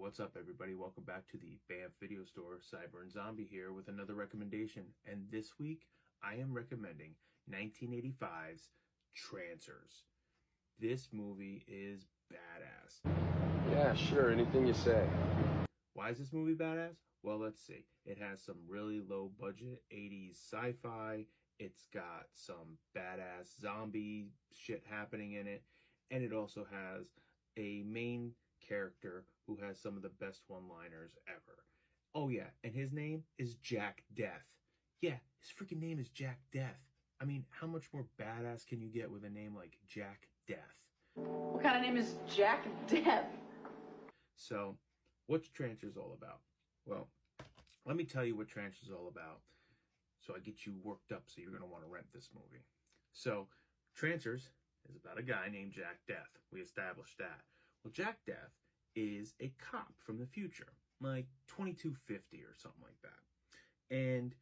What's up, everybody? Welcome back to the BAMF video store. Cyber and Zombie here with another recommendation. And this week, I am recommending 1985's Trancers. This movie is badass. Yeah, sure. Anything you say. Why is this movie badass? Well, let's see. It has some really low budget 80s sci-fi. It's got some badass zombie shit happening in it. And it also has a main character who has some of the best one-liners ever. Oh yeah, and his name is Jack Death. Yeah, his freaking name is Jack Death. I mean, how much more badass can you get with a name like Jack Death? What kind of name is Jack Death? So, what's Trancers all about? Well, let me tell you what Trancers is all about, so I get you worked up so you're going to want to rent this movie. So, Trancers is about a guy named Jack Death. We established that. Well, Jack Death is a cop from the future, like 2250 or something like that. And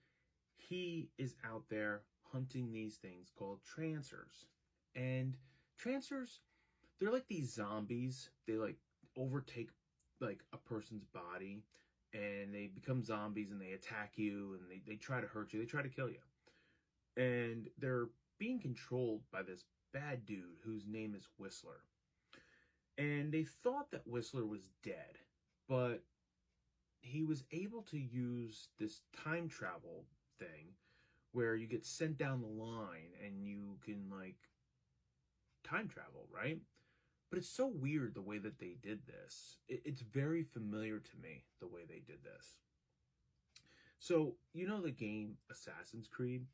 he is out there hunting these things called Trancers. And Trancers, they're like these zombies. They like overtake like a person's body and they become zombies and they attack you and they try to hurt you. They try to kill you. And they're being controlled by this bad dude whose name is Whistler. And they thought that Whistler was dead, but he was able to use this time travel thing where you get sent down the line and you can like time travel, right? But it's so weird the way that they did this. It's very familiar to me, the way they did this. So, you know the game Assassin's Creed?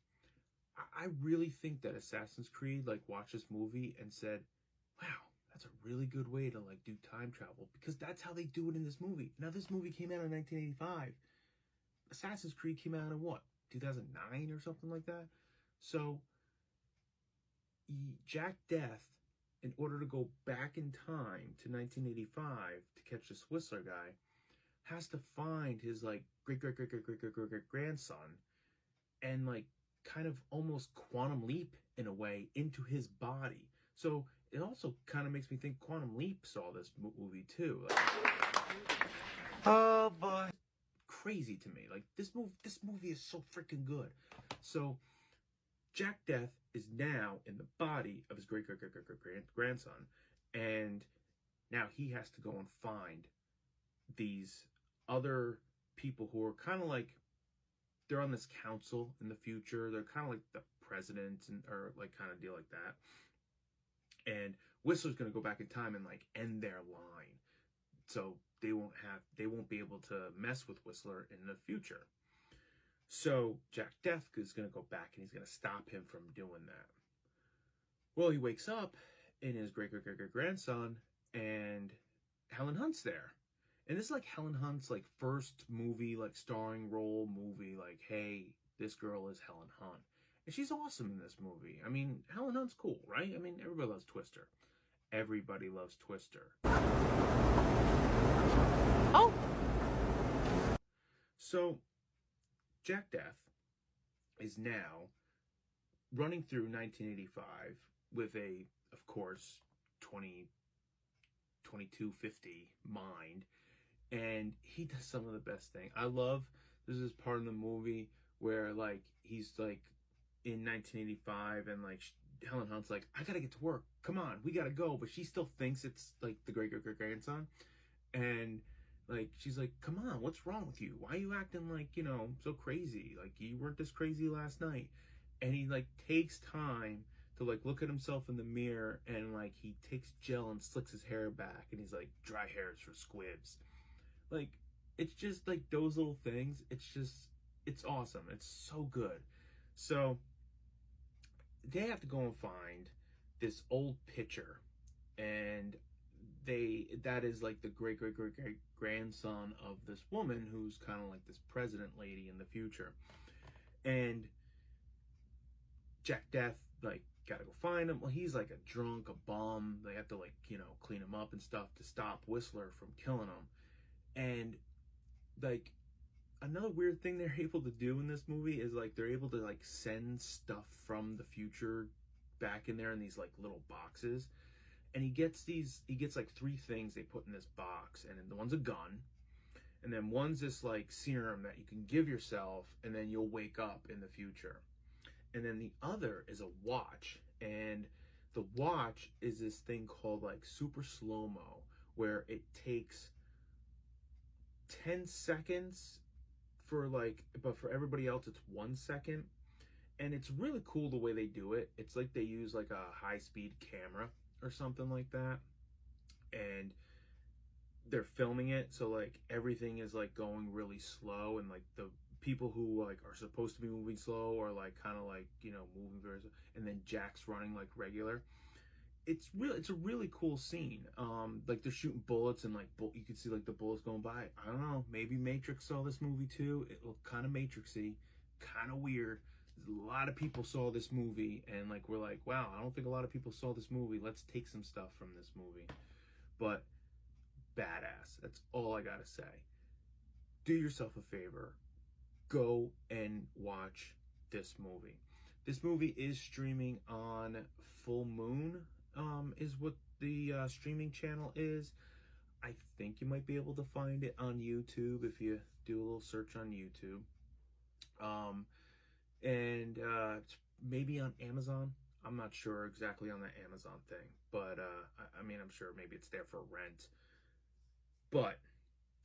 I really think that Assassin's Creed like watched this movie and said, wow, that's a really good way to like do time travel, because that's how they do it in this movie. Now, this movie came out in 1985. Assassin's Creed came out in what, 2009 or something like that? So Jack Death, in order to go back in time to 1985 to catch this Whistler guy, has to find his like great grandson and like kind of almost quantum leap in a way into his body. So it also kind of makes me think Quantum Leap saw this movie too. Like, oh boy, crazy to me. Like this movie is so freaking good. So Jack Death is now in the body of his great grandson, and now he has to go and find these other people who are kind of like, they're on this council in the future. They're kind of like the president and or like kind of deal like that. And Whistler's going to go back in time and like end their line. So they won't be able to mess with Whistler in the future. So Jack Death is going to go back and he's going to stop him from doing that. Well, he wakes up in his great grandson and Helen Hunt's there. And this is like Helen Hunt's like first movie, like starring role movie, like, hey, this girl is Helen Hunt. And she's awesome in this movie. I mean, Helen Hunt's cool, right? I mean, everybody loves Twister. Everybody loves Twister. Oh! So, Jack Death is now running through 1985 with a, of course, 2250 mind. And he does some of the best thing. I love, there's this part in the movie where like, he's like, in 1985 and like Helen Hunt's like, I gotta get to work, come on, we gotta go, but she still thinks it's like the great grandson, and like she's like, come on, what's wrong with you, why are you acting like, you know, so crazy, like you weren't this crazy last night? And he like takes time to like look at himself in the mirror and like he takes gel and slicks his hair back and he's like, dry hairs for squibs. Like it's just like those little things, it's awesome, it's so good. So they have to go and find this old picture, and that is like the great grandson of this woman who's kind of like this president lady in the future. And Jack Death like gotta go find him. Well, he's like a drunk, a bum. They have to like, you know, clean him up and stuff to stop Whistler from killing him. And like another weird thing they're able to do in this movie is like they're able to like send stuff from the future back in there in these like little boxes. And he gets like 3 things they put in this box, and the one's a gun, and then one's this like serum that you can give yourself, and then you'll wake up in the future. And then the other is a watch, and the watch is this thing called like super slow-mo, where it takes 10 seconds for like, but for everybody else it's 1 second. And it's really cool the way they do it. It's like they use like a high-speed camera or something like that, and they're filming it, so like everything is like going really slow, and like the people who like are supposed to be moving slow are like kind of like, you know, moving very slow, and then Jack's running like regular. It's a really cool scene. Like they're shooting bullets, and like you can see like the bullets going by. I don't know, maybe Matrix saw this movie too. It looked kind of Matrixy, kind of weird. A lot of people saw this movie, and like we're like, wow, I don't think a lot of people saw this movie. Let's take some stuff from this movie. But badass. That's all I gotta say. Do yourself a favor. Go and watch this movie. This movie is streaming on Full Moon, is what the streaming channel is. I think you might be able to find it on YouTube if you do a little search on YouTube. And it's maybe on Amazon. I'm not sure exactly on the Amazon thing, but I mean, I'm sure maybe it's there for rent. But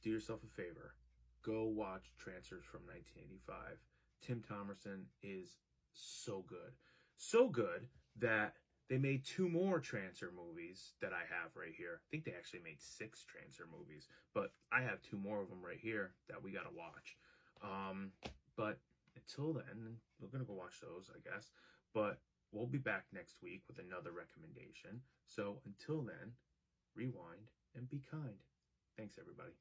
do yourself a favor. Go watch Trancers from 1985. Tim Thomerson is so good. So good that they made 2 more Trancer movies that I have right here. I think they actually made 6 Trancer movies, but I have 2 more of them right here that we gotta watch. But until then, we're gonna go watch those, I guess. But we'll be back next week with another recommendation. So until then, rewind and be kind. Thanks, everybody.